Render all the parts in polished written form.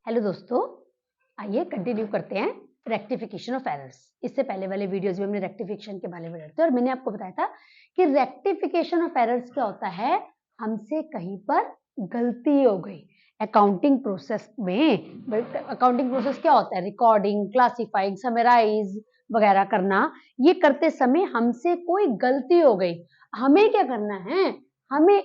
Hello दोस्तों, आइए continue करते हैं रेक्टिफिकेशन ऑफ एरर्स। इससे पहले वाले वीडियोस में हमने रेक्टिफिकेशन के बारे में पढ़ा था और मैंने आपको बताया था कि रेक्टिफिकेशन ऑफ एरर्स क्या होता है। हमसे कहीं पर गलती हो गई अकाउंटिंग प्रोसेस में। अकाउंटिंग प्रोसेस क्या होता है? रिकॉर्डिंग, क्लासिफाइंग, समराइज वगैरह करना। ये करते समय हमसे कोई गलती हो गई, हमें क्या करना है? हमें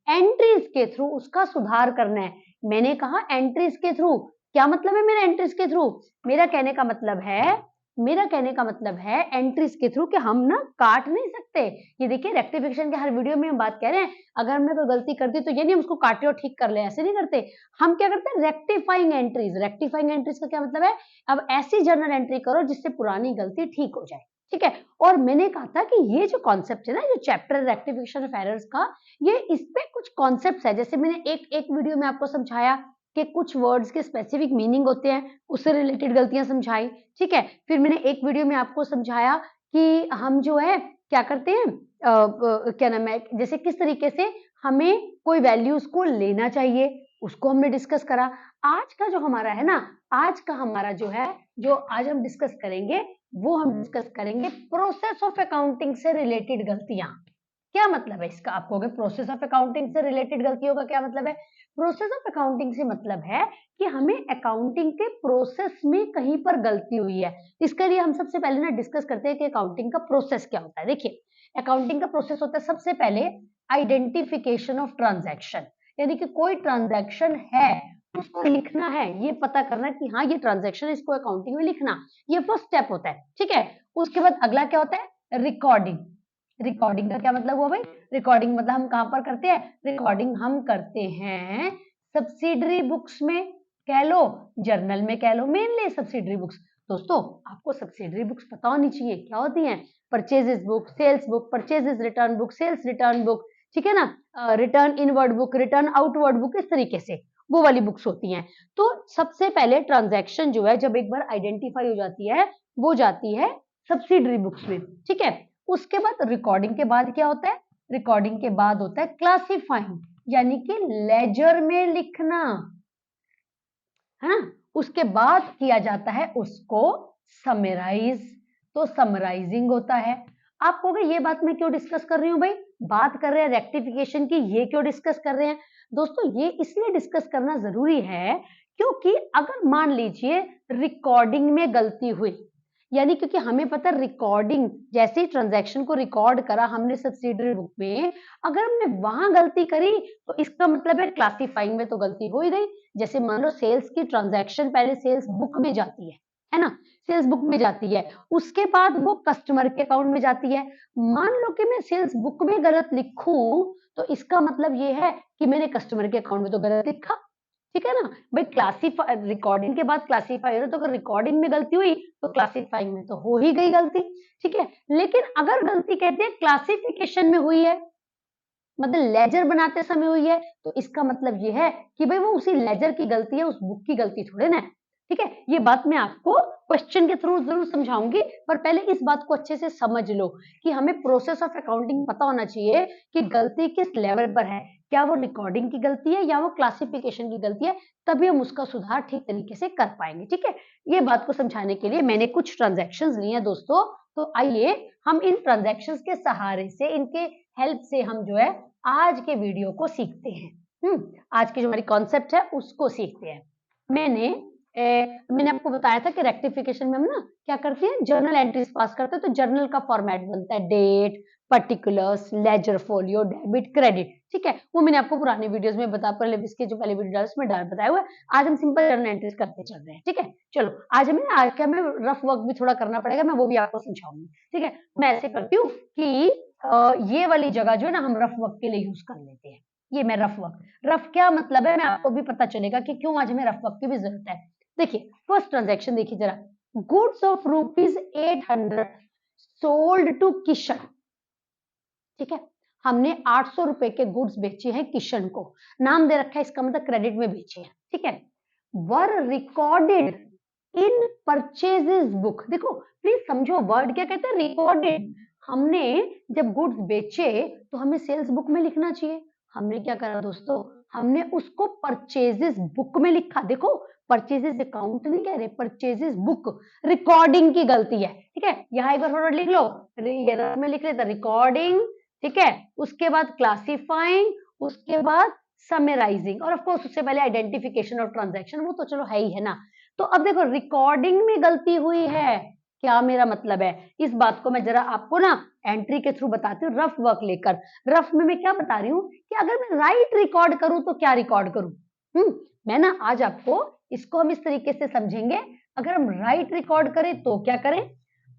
एंट्रीज के थ्रू उसका सुधार करना है। मैंने कहा एंट्रीज के थ्रू। क्या मतलब है मेरा एंट्रीज के थ्रू? मेरा कहने का मतलब है एंट्रीज के थ्रू कि हम ना काट नहीं सकते। ये देखिए रेक्टिफिकेशन के हर वीडियो में हम बात कह रहे हैं, अगर हमने कोई गलती कर दी तो ये नहीं हम उसको काटे और ठीक कर ले, ऐसे नहीं करते। हम क्या करते हैं? Rectifying entries. रेक्टिफाइंग एंट्रीज का क्या मतलब है? अब ऐसी जर्नल एंट्री करो जिससे पुरानी गलती ठीक हो जाए। ठीक है। और मैंने कहा था कि ये जो कॉन्सेप्ट है ना, जो चैप्टर रेक्टिफिकेशन ऑफ एरर्स का, ये इस पे कुछ कॉन्सेप्ट्स है। जैसे मैंने एक वीडियो में आपको समझाया कि कुछ वर्ड्स के स्पेसिफिक मीनिंग होते हैं, उससे रिलेटेड गलतियां समझाई। ठीक है। फिर मैंने एक वीडियो में आपको समझाया कि हम जो है क्या करते हैं, क्या नाम है, जैसे किस तरीके से हमें कोई वैल्यूज को लेना चाहिए, उसको हमने डिस्कस करा। आज का जो हमारा है ना, आज का हमारा जो है, जो आज हम डिस्कस करेंगे, वो हम डिस्कस करेंगे प्रोसेस ऑफ अकाउंटिंग से रिलेटेड गलतियां। क्या मतलब है इसका? आप कहोगे प्रोसेस ऑफ अकाउंटिंग से रिलेटेड गलतियों का क्या मतलब है? प्रोसेस ऑफ अकाउंटिंग से मतलब है कि हमें अकाउंटिंग के प्रोसेस में कहीं पर गलती हुई है। इसके लिए हम सबसे पहले ना डिस्कस करते हैं कि अकाउंटिंग का प्रोसेस क्या होता है। देखिए, अकाउंटिंग का प्रोसेस होता है सबसे पहले आइडेंटिफिकेशन ऑफ ट्रांजैक्शन, यानी कि कोई ट्रांजैक्शन है उसको लिखना है, ये पता करना कि हाँ ये ट्रांजैक्शन, इसको अकाउंटिंग में लिखना, ये फर्स्ट स्टेप होता है। ठीक है। उसके बाद अगला क्या होता है? रिकॉर्डिंग। रिकॉर्डिंग का क्या मतलब हुआ भाई? रिकॉर्डिंग मतलब हम कहां पर करते हैं? रिकॉर्डिंग हम करते हैं सब्सिडरी बुक्स में, कह लो जर्नल में, कह लो मेनली सब्सिडरी बुक्स। दोस्तों, आपको सब्सिडरी बुक्स पता होनी चाहिए क्या होती हैं। Purchases book, sales book, purchases return book, sales return book, ठीक है ना, return inward book, return outward book, इस तरीके से वो वाली बुक्स होती हैं। तो सबसे पहले ट्रांजैक्शन जो है जब एक बार आइडेंटिफाई हो जाती है, वो जाती है सब्सिडरी बुक्स में। ठीक है। उसके बाद रिकॉर्डिंग के बाद क्या होता है? रिकॉर्डिंग के बाद होता है क्लासिफाइंग, यानी कि लेजर में लिखना, है ना। उसके बाद किया जाता है उसको समराइज, तो समराइजिंग होता है। आप कहोगे ये बात मैं क्यों डिस्कस कर रही हूं भाई? बात कर रहे हैं रेक्टिफिकेशन की, ये क्यों डिस्कस कर रहे हैं? दोस्तों, ये इसलिए डिस्कस करना जरूरी है क्योंकि अगर मान लीजिए रिकॉर्डिंग में गलती हुई, यानी क्योंकि हमें पता है रिकॉर्डिंग, जैसे ही ट्रांजैक्शन को रिकॉर्ड करा हमने सब्सिडरी बुक में, अगर हमने वहां गलती करी तो इसका मतलब है क्लासिफाइंग में तो गलती हो ही गई। जैसे मान लो सेल्स की ट्रांजैक्शन पहले सेल्स बुक में जाती है ना, सेल्स बुक में जाती है, उसके बाद वो कस्टमर के अकाउंट में जाती है। मान लो कि मैं सेल्स बुक में गलत लिखूं तो इसका मतलब ये है कि मैंने कस्टमर के अकाउंट में तो गलत लिखा। ठीक है ना भाई। क्लासीफाई, रिकॉर्डिंग के बाद क्लासीफाई हो, तो अगर रिकॉर्डिंग में गलती हुई तो क्लासीफाइंग में तो हो ही गई गलती। ठीक है। लेकिन अगर गलती कहते हैं क्लासिफिकेशन में हुई है, मतलब लेजर बनाते समय हुई है, तो इसका मतलब ये है कि भाई वो उसी लेजर की गलती है, उस बुक की गलती थोड़े ना है। ठीक है। ये बात मैं आपको क्वेश्चन के थ्रू जरूर समझाऊंगी, पर पहले इस बात को अच्छे से समझ लो कि हमें प्रोसेस ऑफ अकाउंटिंग पता होना चाहिए कि गलती किस लेवल पर है, क्या वो रिकॉर्डिंग की गलती है या वो क्लासिफिकेशन की गलती है, तभी हम उसका सुधार ठीक तरीके से कर पाएंगे। ठीक है। ये बात को समझाने के लिए मैंने कुछ ट्रांजेक्शन लिए हैं दोस्तों, तो आइए हम इन ट्रांजेक्शन के सहारे से, इनके हेल्प से हम जो है आज के वीडियो को सीखते हैं। आज की जो हमारी कॉन्सेप्ट है उसको सीखते हैं। मैंने आपको बताया था कि रेक्टिफिकेशन में हम ना क्या करते हैं, जर्नल एंट्रीज पास करते हैं। तो जर्नल का फॉर्मेट बनता है date, particulars, ledger folio, debit, credit. ठीक है। वो मैंने आपको पुराने वीडियोस में बता, पहले इसके जो पहले वीडियो उसमें बताया हुआ है। आज हम सिंपल जर्नल एंट्रीज करते चल रहे हैं। ठीक है। चलो, आज हमें रफ वर्क भी थोड़ा करना पड़ेगा, मैं वो भी आपको समझाऊंगी। ठीक है। मैं ऐसे करती हूँ कि ये वाली जगह जो है ना हम रफ वर्क के लिए यूज कर लेते हैं। ये मैं रफ वर्क, रफ क्या मतलब है मैं आपको भी पता चलेगा कि क्यों आज हमें रफ वर्क की भी जरूरत है। देखिए, फर्स्ट ट्रांजैक्शन देखिए जरा, goods of ₹800 sold to Kishan. ठीक है। हमने 800 रुपए के गुड्स बेचे हैं किशन को, नाम दे रखा है, इसका मतलब क्रेडिट में बेचे हैं। ठीक है। वर रिकॉर्डेड इन परचेजेस बुक। देखो प्लीज समझो, वर्ड क्या कहते हैं? रिकॉर्डेड। हमने जब गुड्स बेचे तो हमें सेल्स बुक में लिखना चाहिए। हमने क्या करा दोस्तों? हमने उसको परचेजेस बुक में लिखा। देखो परचेजेस अकाउंट नहीं कह रहे, परचेजेस बुक, रिकॉर्डिंग की गलती है। ठीक है, यहाँ एक बार फटाफट लिख लो, ये में लिख लेता रिकॉर्डिंग। ठीक है, उसके बाद क्लासिफाइंग, उसके बाद समराइजिंग, और ऑफ कोर्स उससे पहले आइडेंटिफिकेशन ऑफ ट्रांजैक्शन, वो तो चलो है ही है ना। तो अब देखो रिकॉर्डिंग में गलती हुई है, क्या मेरा मतलब है, इस बात को मैं जरा आपको ना एंट्री के थ्रू बताती हूँ, रफ वर्क लेकर। रफ में मैं क्या बता रही हूँ कि अगर मैं राइट रिकॉर्ड करूं तो क्या रिकॉर्ड करूं। मैं ना आज आपको इसको हम इस तरीके से समझेंगे, अगर हम राइट रिकॉर्ड करें तो क्या करें,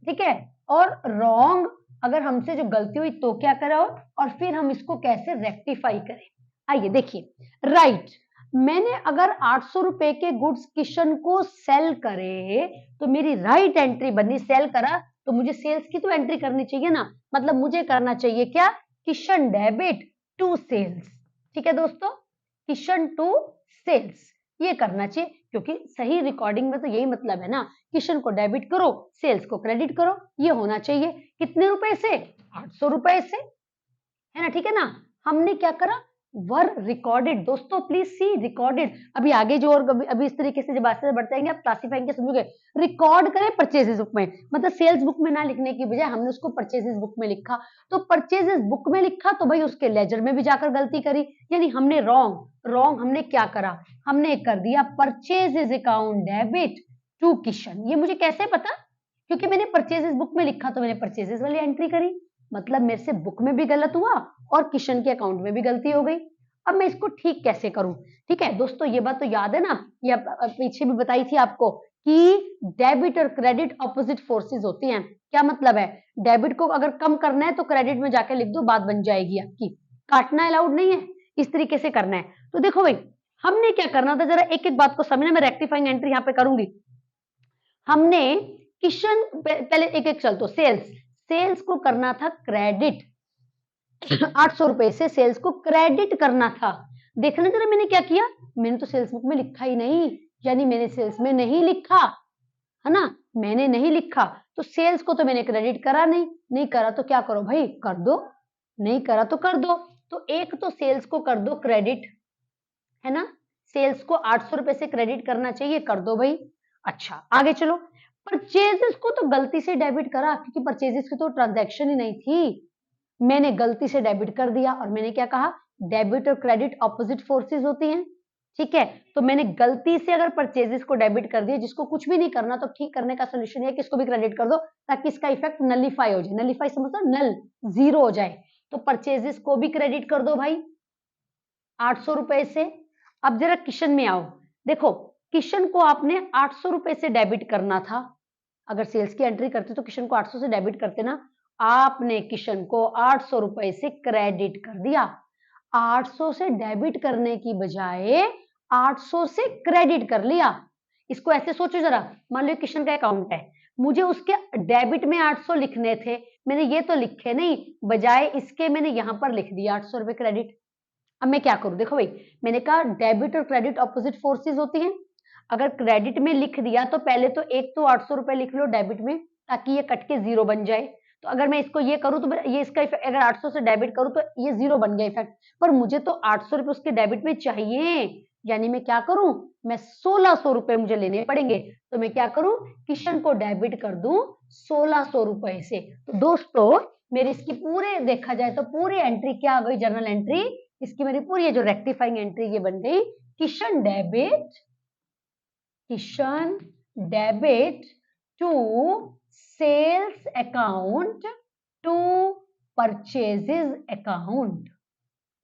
ठीक है, और रॉन्ग अगर हमसे जो गलती हुई तो क्या करें, और फिर हम इसको कैसे रेक्टिफाई करें। आइए देखिए, राइट, मैंने अगर 800 रुपए के गुड्स किशन को सेल करे तो मेरी राइट एंट्री बनी, सेल करा तो मुझे सेल्स की तो एंट्री करनी चाहिए ना, मतलब मुझे करना चाहिए क्या, किशन डेबिट टू सेल्स। ठीक है दोस्तों, किशन टू सेल्स ये करना चाहिए, क्योंकि सही रिकॉर्डिंग में तो यही मतलब है ना, किशन को डेबिट करो सेल्स को क्रेडिट करो, ये होना चाहिए। कितने रुपए से, 800 रुपए से, है ना, ठीक है ना। हमने क्या करा, वर रिकॉर्डेड, दोस्तों प्लीज सी रिकॉर्डेड। अभी आगे जो और अभी इस तरीके से जब आगे बढ़ जाएंगे आप क्लासिफाइंग के समझोगे। रिकॉर्ड करें परचेजेस बुक में, मतलब सेल्स बुक में ना लिखने की बजाय हमने उसको परचेजेस बुक में लिखा, तो परचेजेस बुक में लिखा तो भाई उसके लेजर में भी जाकर गलती करी, यानी हमने रॉन्ग हमने क्या करा, हमने कर दिया purchases account debit to Kishan. ये मुझे कैसे पता, क्योंकि मैंने परचेजेस बुक में लिखा तो मैंने परचेजेस वाली एंट्री करी, मतलब मेरे से बुक में भी गलत हुआ और किशन के अकाउंट में भी गलती हो गई। अब मैं इसको ठीक कैसे करूं। ठीक है दोस्तों, ये बात तो याद है ना, ये पीछे भी बताई थी आपको कि डेबिट और क्रेडिट ऑपोजिट फोर्सेस होती हैं। क्या मतलब है, डेबिट को अगर कम करना है तो क्रेडिट में जाके लिख दो, बात बन जाएगी आपकी, काटना अलाउड नहीं है, इस तरीके से करना है। तो देखो भाई हमने क्या करना था, जरा एक एक बात को समझना, मैं रेक्टिफाइंग एंट्री यहाँ पे करूंगी। हमने किशन पहले एक एक चल, तो सेल्स को करना था क्रेडिट, 800 रुपए से सेल्स को क्रेडिट करना था। देखना जरा मैंने क्या किया, मैंने तो सेल्स बुक में लिखा ही नहीं, यानी मैंने सेल्स में नहीं लिखा, है ना, मैंने नहीं लिखा, तो सेल्स को तो मैंने क्रेडिट करा नहीं करा तो क्या करो भाई, कर दो, नहीं करा तो कर दो। तो एक तो सेल्स को कर दो क्रेडिट, है ना, सेल्स को 800 रुपए से क्रेडिट करना चाहिए, कर दो भाई। अच्छा आगे चलो, परचेजेस को तो गलती से डेबिट करा, क्योंकि परचेजेस की तो ट्रांजैक्शन ही नहीं थी, मैंने गलती से डेबिट कर दिया, और मैंने क्या कहा, डेबिट और क्रेडिट ऑपोजिट फोर्सेस होती हैं। ठीक है, तो मैंने गलती से अगर परचेजेस को डेबिट कर दिया, जिसको कुछ भी नहीं करना, तो ठीक करने का सोल्यूशन है कि इसको भी क्रेडिट कर दो, ताकि इसका इफेक्ट नलिफाई हो जाए। नलिफाई समझो, नल, जीरो हो जाए। तो परचेजेस को भी क्रेडिट कर दो भाई 800 रुपए से। अब जरा किशन में आओ, देखो किशन को आपने 800 रुपए से डेबिट करना था, अगर सेल्स की एंट्री करते तो किशन को 800 से डेबिट करते ना, आपने किशन को 800 रुपए से क्रेडिट कर दिया। 800 से डेबिट करने की बजाय 800 से क्रेडिट कर लिया। इसको ऐसे सोचो जरा, मान लो किशन का अकाउंट है, मुझे उसके डेबिट में 800 लिखने थे, मैंने ये तो लिखे नहीं, बजाय इसके मैंने यहां पर लिख दिया 800 रुपए क्रेडिट। अब मैं क्या करूं, देखो भाई मैंने कहा डेबिट और क्रेडिट ऑपोजिट फोर्सेस होती हैं, अगर क्रेडिट में लिख दिया तो पहले तो एक तो 800 रुपए लिख लो डेबिट में, ताकि ये कट के जीरो बन जाए। तो अगर मैं इसको ये करूं तो ये इसका इफेक्ट, अगर 800 से डेबिट करूं तो ये जीरो बन गया इफेक्ट, पर मुझे तो 800 रुपए उसके डेबिट में चाहिए, यानी मैं क्या करूं, मैं 1600 रुपए मुझे लेने पड़ेंगे। तो मैं क्या करूं, किशन को डेबिट कर दूं 1600 रुपए से। तो दोस्तों मेरी इसकी पूरे देखा जाए तो पूरी एंट्री क्या आ गई, जर्नल एंट्री, इसकी मेरी पूरी जो रेक्टिफाइंग एंट्री ये बन गई, Kishan debit to sales account to purchases account.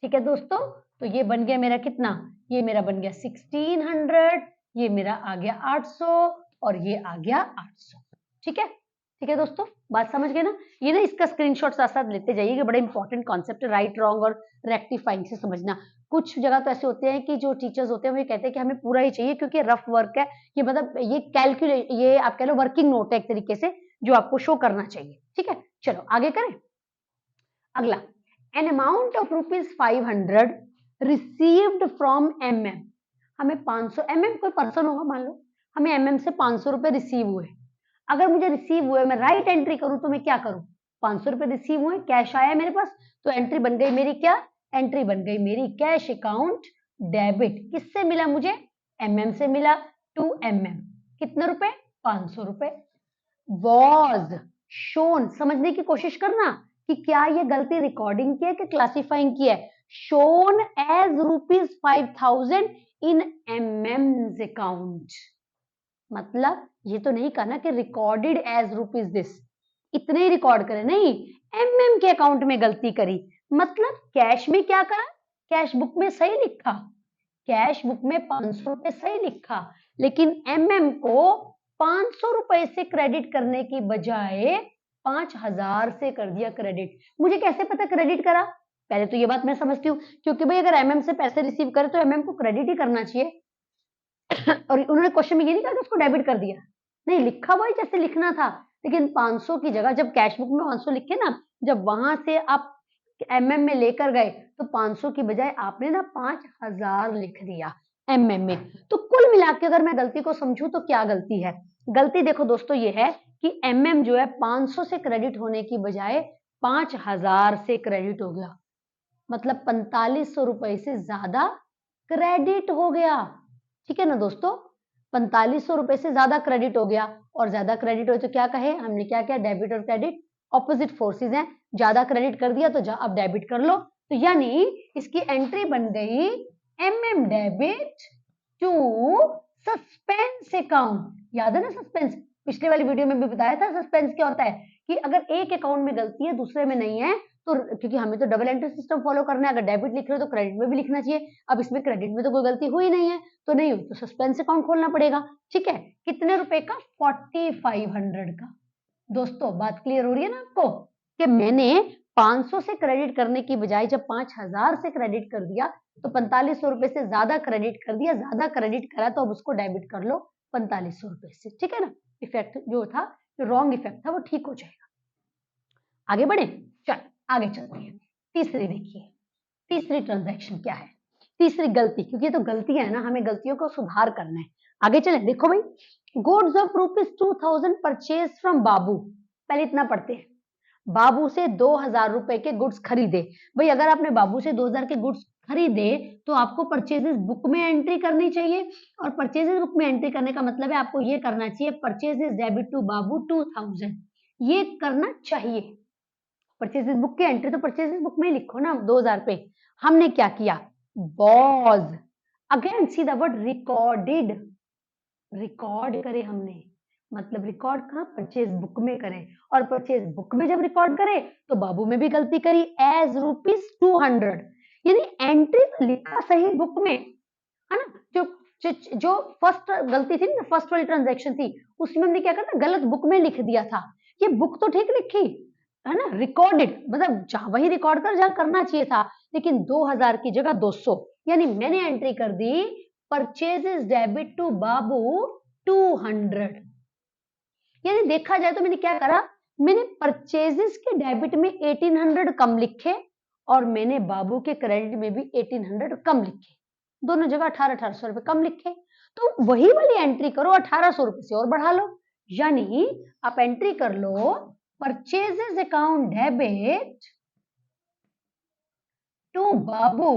ठीक है दोस्तों, तो ये बन गया मेरा कितना, ये मेरा बन गया 1600, ये मेरा आ गया 800 और ये आ गया 800। ठीक है दोस्तों, बात समझ गए ना। ये ना इसका स्क्रीनशॉट साथ साथ लेते जाइए, बड़ा इंपॉर्टेंट कॉन्सेप्ट है, राइट रॉन्ग और रेक्टिफाइंग से समझना। कुछ जगह तो ऐसे होते हैं कि जो टीचर्स होते हैं वो ये कहते हैं कि हमें पूरा ही चाहिए, क्योंकि रफ वर्क है ये, मतलब ये कैलकुलेट, ये आप कह लो वर्किंग नोट है एक तरीके से, जो आपको शो करना चाहिए। ठीक है, चलो आगे करें। अगला, an amount of ₹500 received from MM, हमें 500, MM कोई पर्सन होगा मान लो, हमें MM से 500 रुपए रिसीव हुए। अगर मुझे रिसीव हुए, मैं राइट एंट्री करूं तो मैं क्या करूं, 500 रुपए रिसीव हुए, कैश आया मेरे पास, तो एंट्री बन गई मेरी क्या, एंट्री बन गई मेरी कैश अकाउंट डेबिट किससे मिला मुझे, mm से मिला, टू mm कितने रुपए, 500 रुपए। वॉज शोन, समझने की कोशिश करना कि क्या ये गलती रिकॉर्डिंग की है कि क्लासिफाइंग की है। शोन एज ₹5,000 इन mm अकाउंट, मतलब ये तो नहीं कहा ना कि रिकॉर्डेड एज रुपीज दिस, इतने ही रिकॉर्ड करे, नहीं, mm के अकाउंट में गलती करी, मतलब कैश में क्या करा, कैश बुक में सही लिखा, कैश बुक में 500 रुपए सही लिखा, लेकिन mm को 500 रुपए से क्रेडिट करने की बजाय 5,000 से कर दिया क्रेडिट। मुझे कैसे पता क्रेडिट करा, पहले तो ये बात मैं समझती हूँ, क्योंकि भाई अगर mm से पैसे रिसीव करे तो mm को क्रेडिट ही करना चाहिए। और उन्होंने क्वेश्चन में ये नहीं कहा कि उसको डेबिट कर दिया, नहीं, लिखा वही जैसे लिखना था, लेकिन 500 की जगह जब कैश बुक में 500 लिखे ना, जब वहां से आप mm में लेकर गए तो 500 की बजाय आपने ना 5,000 लिख दिया mm में। तो कुल मिला के अगर मैं गलती को समझूं तो क्या गलती है, गलती देखो दोस्तों ये है कि mm जो है 500 से क्रेडिट होने की बजाय 5,000 से क्रेडिट हो गया, मतलब 4,500 रुपए से ज्यादा क्रेडिट हो गया। ठीक है ना दोस्तों, 4,500 रुपए से ज्यादा क्रेडिट हो गया, और ज्यादा क्रेडिट हो तो क्या कहे हमने, क्या क्या, डेबिट और क्रेडिट ऑपोजिट फोर्सेस हैं, ज्यादा क्रेडिट कर दिया तो अब डेबिट कर लो, तो यानी इसकी एंट्री बन गई mm debit to suspense account. याद है ना सस्पेंस, पिछले वाली वीडियो में भी बताया था सस्पेंस क्या होता है, कि अगर एक अकाउंट में गलती है दूसरे में नहीं है तो, क्योंकि हमें तो डबल एंट्री सिस्टम फॉलो करना है, अगर डेबिट लिख रहे हो तो क्रेडिट में भी लिखना चाहिए, अब इसमें क्रेडिट में तो कोई गलती हुई नहीं है, तो नहीं हुई तो सस्पेंस अकाउंट खोलना पड़ेगा। ठीक है, कितने रुपए का, 4,500 का। दोस्तों बात क्लियर हो रही है ना आपको, कि मैंने 500 से क्रेडिट करने की बजाय जब 5,000 से क्रेडिट कर दिया तो 4,500 रुपए से ज्यादा क्रेडिट कर दिया, ज्यादा क्रेडिट करा तो अब उसको डेबिट कर लो 4,500 रुपए से। ठीक है ना, इफेक्ट जो था, जो रॉन्ग इफेक्ट था वो ठीक हो जाएगा। आगे बढ़े, चल आगे चलते हैं। तीसरी देखिए, तीसरी ट्रांजैक्शन क्या है, तीसरी गलती, क्योंकि ये तो गलतियां है ना, हमें गलतियों को सुधार करना है। आगे चले, देखो भाई, गुड्स ऑफ ₹2,000 परचेज फ्रॉम बाबू, पहले इतना पढ़ते हैं, बाबू से 2,000 रुपए के गुड्स खरीदे। भाई अगर आपने बाबू से 2,000 के गुड्स खरीदे तो आपको परचेजेस बुक में एंट्री करनी चाहिए, और परचेजेस बुक में एंट्री करने का मतलब है आपको ये करना चाहिए, परचेजेस डेबिट टू बाबू 2,000, ये करना चाहिए। परचेजेस बुक की एंट्री तो परचेजेस बुक में लिखो ना 2,000 पे। हमने क्या किया, was, again see the word recorded, record करे हमने, मतलब रिकॉर्ड कहाँ, परचेज बुक में करें, और परचेज बुक में जब रिकॉर्ड करे तो बाबू में भी गलती करी, एज ₹200, यानी एंट्री तो लिखा सही बुक में है ना, जो फर्स्ट गलती थी ना, फर्स्ट वाली ट्रांजैक्शन थी, उसमें हमने क्या करना, गलत बुक में लिख दिया था, ये बुक तो ठीक लिखी है ना, रिकॉर्डेड मतलब जहां वही रिकॉर्ड कर जहां करना चाहिए था, लेकिन 2,000 की जगह 200, यानी मैंने एंट्री कर दी परचेजेस डेबिट टू बाबू 200, यानी देखा जाए तो मैंने क्या करा, मैंने परचेजेस के डेबिट में 1,800 कम लिखे, और मैंने बाबू के क्रेडिट में भी 1,800 कम लिखे, दोनों जगह 1,800 रुपए कम लिखे, तो वही वाली एंट्री करो, 1,800 रुपए से और बढ़ा लो, यानी आप एंट्री कर लो परचेजेस अकाउंट डेबिट टू बाबू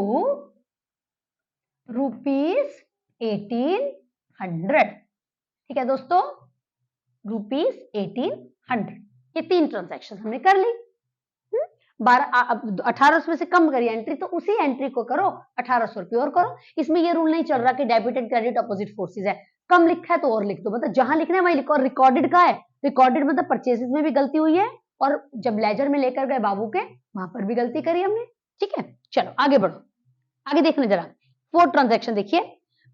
₹1,800। ठीक है दोस्तों, ₹1,800, ये 3 ट्रांजैक्शन हमने कर ली। 1,800 से कम करी एंट्री, तो उसी एंट्री को करो 1,800 रुपये और करो, इसमें ये रूल नहीं चल रहा कि debit and credit opposite forces है, कम लिखा है तो और लिख दो, मतलब जहां लिखना है वही लिखो। और रिकॉर्डेड का है, रिकॉर्डेड मतलब परचेजेस में भी गलती हुई है, और जब लेजर में लेकर गए बाबू के, वहां पर भी गलती करी हमने। ठीक है, चलो आगे बढ़ो, आगे देखने जरा, 4th ट्रांजैक्शन देखिए,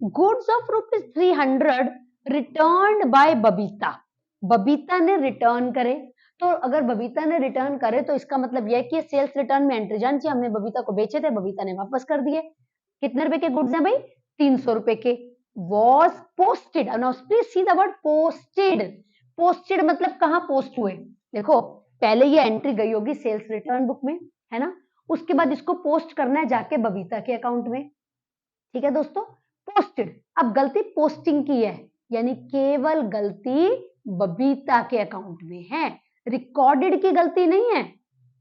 goods of ₹300 return by Babita, Babita ने रिटर्न करे, तो अगर बबीता ने रिटर्न करे तो इसका मतलब यह है कि सेल्स रिटर्न में एंट्री जानी चाहिए, हमने बबीता को बेचे थे, बबीता ने वापस कर दिए। कितने रुपए के गुड्स हैं भाई, 300 रुपए के। Was posted, now please see the word posted, posted मतलब कहाँ पोस्ट हुए, देखो पहले ये एंट्री गई होगी सेल्स रिटर्न बुक में, है ना, उसके बाद इसको पोस्ट करना है जाके बबीता के अकाउंट में। ठीक है दोस्तों, पोस्टेड, अब गलती पोस्टिंग की है, यानी केवल गलती बबीता के अकाउंट में है, रिकॉर्डेड की गलती नहीं है,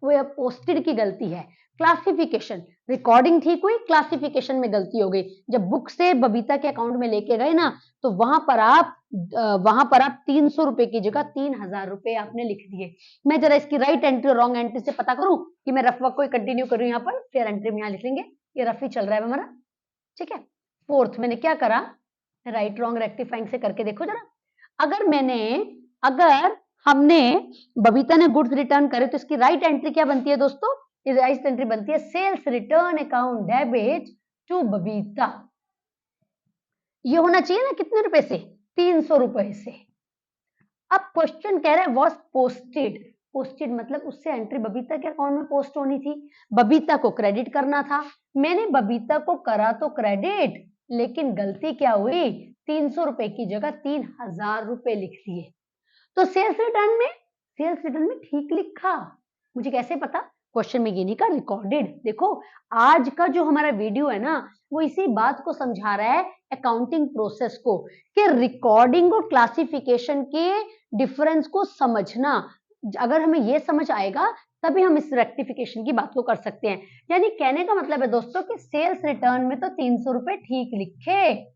वो पोस्टेड की गलती है। क्लासिफिकेशन, रिकॉर्डिंग ठीक हुई, क्लासिफिकेशन में गलती हो गई। जब बुक से बबीता के अकाउंट में लेके गए ना, तो वहां पर आप 300 रुपए की जगह 3000 रुपए आपने लिख दिए। मैं जरा इसकी राइट एंट्री और रॉन्ग एंट्री से पता करूं कि मैं रफ वर्क को कंटिन्यू करूं। यहाँ पर फेयर एंट्री में यहाँ लिख लेंगे, ये रफ ही चल रहा है हमारा, ठीक है। फोर्थ मैंने क्या करा, राइट रॉन्ग रेक्टिफाइंग से करके देखो जरा। अगर हमने बबीता ने गुड्स रिटर्न करे तो इसकी राइट एंट्री क्या बनती है दोस्तों, राइट एंट्री बनती है sales return account debit to Babita. ये होना चाहिए ना कितने रुपए से, 300 रुपए से। अब क्वेश्चन कह रहा है वॉज पोस्टेड, पोस्टेड मतलब उससे एंट्री बबीता के अकाउंट में पोस्ट होनी थी, बबीता को क्रेडिट करना था। मैंने बबीता को करा तो क्रेडिट, लेकिन गलती क्या हुई, 300 रुपए की जगह 3000 रुपए लिख दिए। तो सेल्स रिटर्न में ठीक लिखा, मुझे कैसे पता, क्वेश्चन में ये नहीं कहा, रिकॉर्डेड। देखो आज का जो हमारा वीडियो है ना, वो इसी बात को समझा रहा है, अकाउंटिंग प्रोसेस को, कि रिकॉर्डिंग और क्लासिफिकेशन के डिफरेंस को समझना। अगर हमें ये समझ आएगा तभी हम इस रेक्टिफिकेशन की बात को कर सकते हैं। यानी कहने का मतलब है दोस्तों कि सेल्स रिटर्न में तो 300 रुपए ठीक लिखे,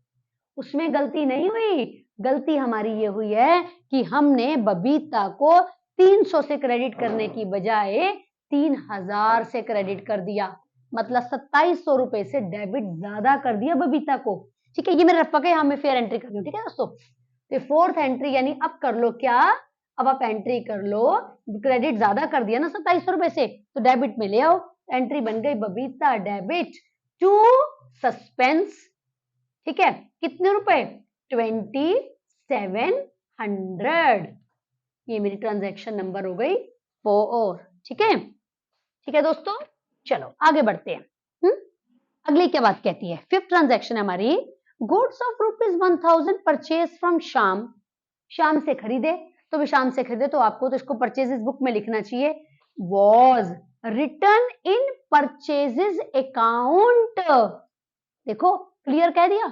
उसमें गलती नहीं हुई। गलती हमारी ये हुई है कि हमने बबीता को 300 से क्रेडिट करने की बजाय 3000 से क्रेडिट कर दिया, मतलब 2700 रुपए से डेबिट ज्यादा कर दिया बबीता को, ठीक है। ये मेरा रफ है, हमें फेयर एंट्री करनी है, ठीक है दोस्तों। तो फोर्थ एंट्री यानी अब कर लो क्या, अब आप एंट्री कर लो, क्रेडिट ज्यादा कर दिया ना 2700 रुपए से, तो डेबिट में ले आओ। एंट्री बन गई बबीता डेबिट टू सस्पेंस, ठीक है। कितने रुपए, 2700। ये मेरी ट्रांजैक्शन नंबर हो गई 4, ठीक है, ठीक है दोस्तों। चलो आगे बढ़ते हैं। अगली क्या बात कहती है, फिफ्थ ट्रांजैक्शन है हमारी, goods of ₹1000 purchase from Shyam. Shyam से खरीदे, तो भी श्याम से खरीदे तो आपको तो इसको परचेजेस बुक में लिखना चाहिए, was return in purchases account. देखो क्लियर कह दिया।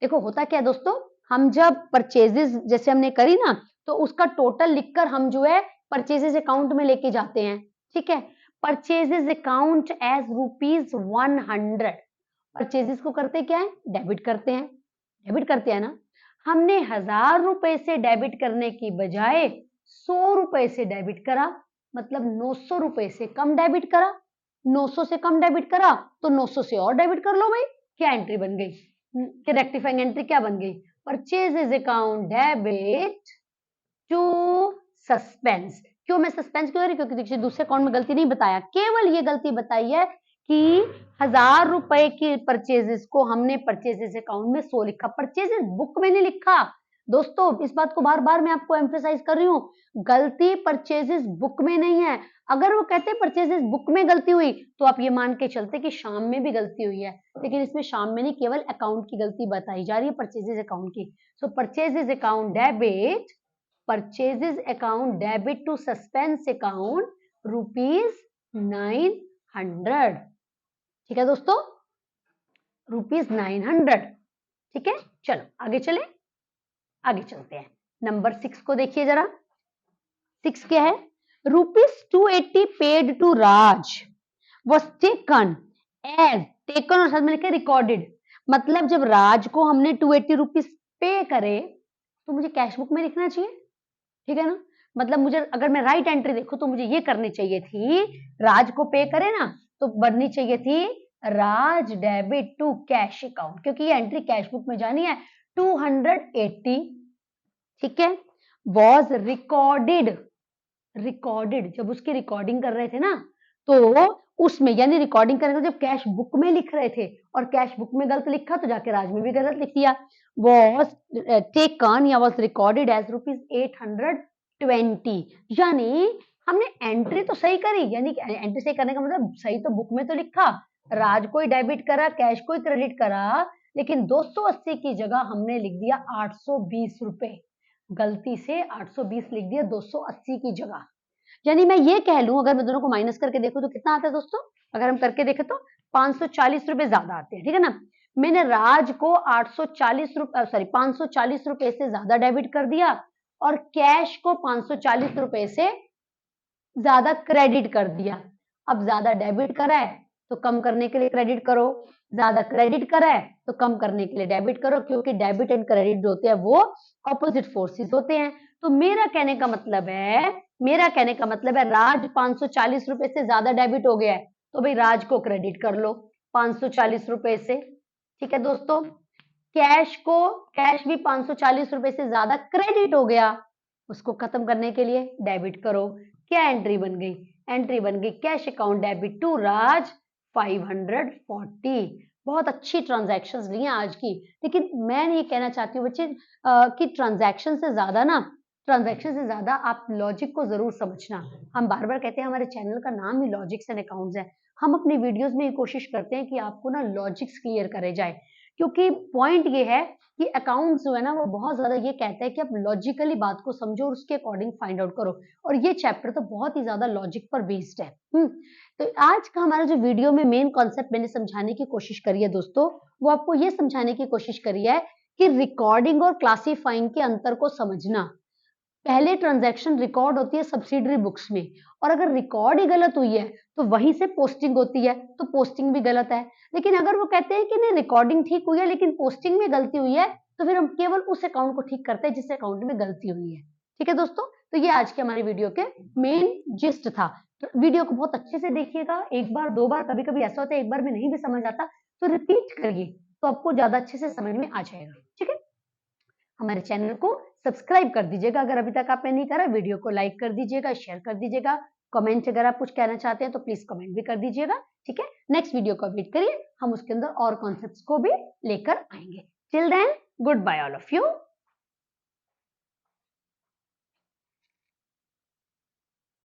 देखो होता क्या है दोस्तों, हम जब परचेजेस जैसे हमने करी ना, तो उसका टोटल लिखकर हम जो है परचेजेस अकाउंट में लेके जाते हैं, ठीक है। Purchases account as ₹100। परचेजेस को करते क्या है, डेबिट करते हैं, ना। हमने 1000 रुपए से डेबिट करने की बजाय 100 रुपए से डेबिट करा, मतलब 900 रुपए से कम डेबिट करा। 900 से कम डेबिट करा तो 900 से और डेबिट कर लो भाई, क्या एंट्री बन गई, कि रेक्टिफाइंग एंट्री क्या बन गई, purchases account debit to suspense. क्यों मैं सस्पेंस क्यों रही, क्योंकि देखिए दूसरे अकाउंट में गलती नहीं बताया, केवल ये गलती बताई है कि 1000 रुपए की परचेजेस को हमने परचेजेस अकाउंट में 100 लिखा, परचेजेस बुक में नहीं लिखा। दोस्तों इस बात को बार बार मैं आपको एम्फेसाइज कर रही हूँ, गलती परचेजेस बुक में नहीं है। अगर वो कहते परचेजेस बुक में गलती हुई तो आप ये मान के चलते कि शाम में भी गलती हुई है, लेकिन इसमें शाम में नहीं, केवल अकाउंट की गलती बताई जा रही है, परचेजेस अकाउंट की। So purchases account debit, purchases account debit to suspense account ₹900, ठीक है दोस्तों, ₹900, ठीक है। चलो आगे चलते हैं। नंबर 6 को देखिए जरा, 6 क्या है, ₹280 paid to Raj was taken as taken और साथ में लिखा रिकॉर्डेड, मतलब जब राज को हमने 280 रुपीज पे करे तो मुझे कैश बुक में लिखना चाहिए, ठीक है ना। मतलब मुझे अगर मैं राइट एंट्री देखूं तो मुझे ये करनी चाहिए थी, राज को पे करे ना तो बननी चाहिए थी राज डेबिट टू कैश अकाउंट, क्योंकि ये एंट्री कैश बुक में जानी है। 280, ठीक है, वॉज रिकॉर्डेड, जब उसकी रिकॉर्डिंग कर रहे थे ना, तो उसमें यानी रिकॉर्डिंग करने जब कैश बुक में लिख रहे थे और कैश बुक में गलत लिखा तो जाके राज में भी गलत लिख दिया। वॉज टेकन या वॉज रिकॉर्डेड एज ₹820, यानी हमने एंट्री तो सही करी, यानी एंट्री सही करने का मतलब सही तो बुक में तो लिखा, राज को ही डेबिट करा, कैश को ही क्रेडिट करा, लेकिन 280 की जगह हमने लिख दिया 820 रुपए, गलती से 820 लिख दिया 280 की जगह। यानी मैं ये कह लूं, अगर मैं दोनों को माइनस करके देखूं तो कितना आता है दोस्तों, अगर हम करके देखें तो 540 रुपए ज्यादा आते हैं, ठीक है ना। मैंने राज को 540 रुपए से ज्यादा डेबिट कर दिया और कैश को 540 रुपए से ज्यादा क्रेडिट कर दिया। अब ज्यादा डेबिट करा है तो कम करने के लिए क्रेडिट करो, ज्यादा क्रेडिट करा है तो कम करने के लिए डेबिट करो, क्योंकि डेबिट एंड क्रेडिट जो होते हैं वो ऑपोजिट फोर्सेस होते हैं। तो मेरा कहने का मतलब है राज 540 रुपए से ज्यादा डेबिट हो गया है तो भाई राज को क्रेडिट कर लो 540 रुपए से। ठीक है दोस्तों, कैश भी 540 रुपए से ज्यादा क्रेडिट हो गया, उसको खत्म करने के लिए डेबिट करो। क्या एंट्री बन गई? एंट्री बन गई कैश अकाउंट डेबिट टू राज 540। बहुत अच्छी ट्रांजैक्शंस ली हैं आज की, लेकिन मैं ये कहना चाहती हूँ बच्चे कि ट्रांजैक्शन से ज्यादा आप लॉजिक को जरूर समझना। हम बार बार कहते हैं हमारे चैनल का नाम ही लॉजिक्स एंड अकाउंट्स है। हम अपनी वीडियोस में ये कोशिश करते हैं कि आपको ना लॉजिक्स क्लियर करे जाए, क्योंकि पॉइंट ये है कि अकाउंट्स जो है ना वो बहुत ज्यादा ये कहता है कि आप लॉजिकली बात को समझो और उसके अकॉर्डिंग फाइंड आउट करो, और ये चैप्टर तो बहुत ही ज्यादा लॉजिक पर बेस्ड है। तो आज का हमारा जो वीडियो में मेन कॉन्सेप्ट मैंने समझाने की कोशिश करी है दोस्तों, वो आपको ये समझाने की कोशिश करी है कि रिकॉर्डिंग और क्लासीफाइंग के अंतर को समझना। पहले ट्रांजैक्शन रिकॉर्ड होती है सब्सिडरी बुक्स में, और अगर रिकॉर्ड ही गलत हुई है तो वहीं से पोस्टिंग होती है, तो पोस्टिंग भी गलत है। लेकिन अगर वो कहते हैं कि नहीं रिकॉर्डिंग ठीक हुई है लेकिन पोस्टिंग में गलती हुई है, तो फिर हम केवल उस अकाउंट को ठीक करते हैं जिस अकाउंट में गलती हुई है। ठीक है दोस्तों, तो ये आज के हमारे वीडियो के मेन जिस्ट था। तो वीडियो को बहुत अच्छे से देखिएगा, एक बार दो बार, कभी कभी ऐसा होता है एक बार में नहीं भी समझ आता तो रिपीट करिए, तो आपको ज्यादा अच्छे से समझ में आ जाएगा। ठीक है, हमारे चैनल को सब्सक्राइब कर दीजिएगा अगर अभी तक आपने नहीं करा, वीडियो को लाइक कर दीजिएगा, शेयर कर दीजिएगा, कमेंट अगर आप कुछ कहना चाहते हैं तो प्लीज कमेंट भी कर दीजिएगा। ठीक है, नेक्स्ट वीडियो को वेट करिए, हम उसके अंदर और कॉन्सेप्ट्स को भी लेकर आएंगे। Till then, good bye all of you.